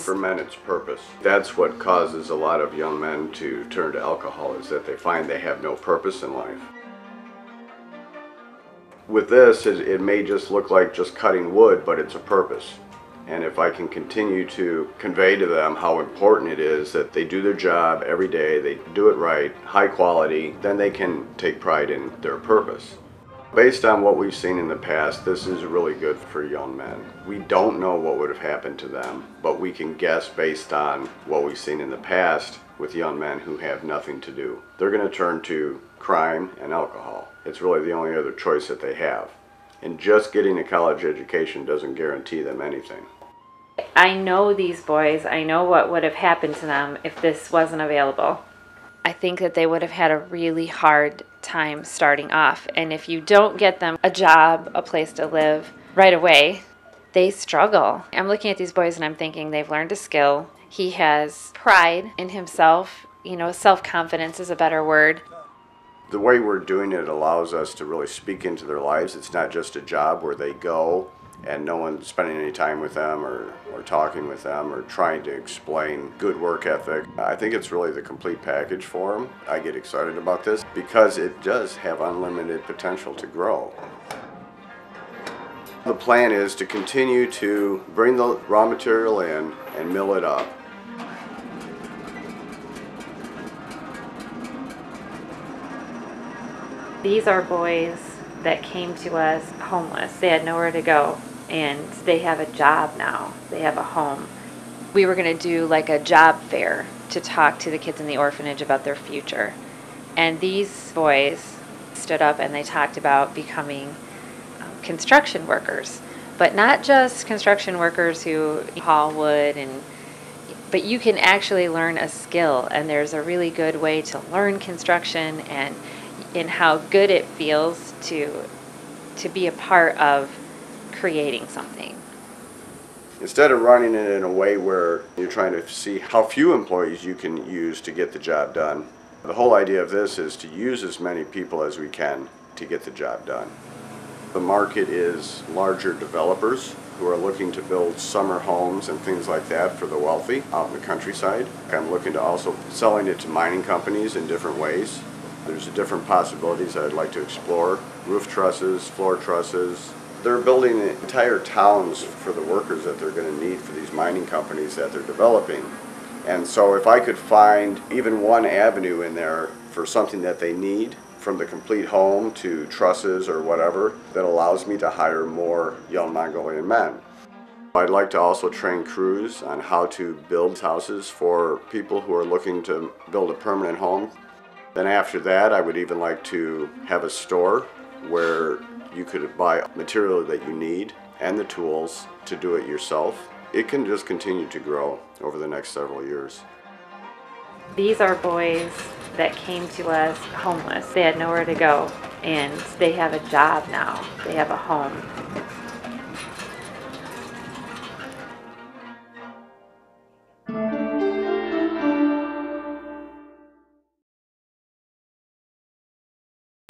For men, it's purpose. That's what causes a lot of young men to turn to alcohol, is that they find they have no purpose in life. With this, it may just look like just cutting wood, but it's a purpose. And if I can continue to convey to them how important it is that they do their job every day, they do it right, high quality, then they can take pride in their purpose. Based on what we've seen in the past, this is really good for young men. We don't know what would have happened to them, but we can guess based on what we've seen in the past with young men who have nothing to do. They're going to turn to crime and alcohol. It's really the only other choice that they have. And just getting a college education doesn't guarantee them anything. I know these boys. I know what would have happened to them if this wasn't available. I think that they would have had a really hard time starting off. And if you don't get them a job, a place to live right away, they struggle. I'm looking at these boys and I'm thinking they've learned a skill. He has pride in himself. You know, self-confidence is a better word. The way we're doing it allows us to really speak into their lives. It's not just a job where they go and no one's spending any time with them or talking with them or trying to explain good work ethic. I think it's really the complete package for them. I get excited about this because it does have unlimited potential to grow. The plan is to continue to bring the raw material in and mill it up. These are boys that came to us homeless. They had nowhere to go, and they have a job now. They have a home. We were going to do like a job fair to talk to the kids in the orphanage about their future. And these boys stood up and they talked about becoming construction workers. But not just construction workers who haul wood, but you can actually learn a skill. And there's a really good way to learn construction and in how good it feels to be a part of creating something. Instead of running it in a way where you're trying to see how few employees you can use to get the job done, the whole idea of this is to use as many people as we can to get the job done. The market is larger developers who are looking to build summer homes and things like that for the wealthy out in the countryside. I'm looking to also selling it to mining companies in different ways. There's different possibilities that I'd like to explore. Roof trusses, floor trusses. They're building entire towns for the workers that they're going to need for these mining companies that they're developing. And so if I could find even one avenue in there for something that they need, from the complete home to trusses or whatever, that allows me to hire more young Mongolian men. I'd like to also train crews on how to build houses for people who are looking to build a permanent home. Then after that, I would even like to have a store where you could buy material that you need and the tools to do it yourself. It can just continue to grow over the next several years. These are boys that came to us homeless. They had nowhere to go, and they have a job now. They have a home.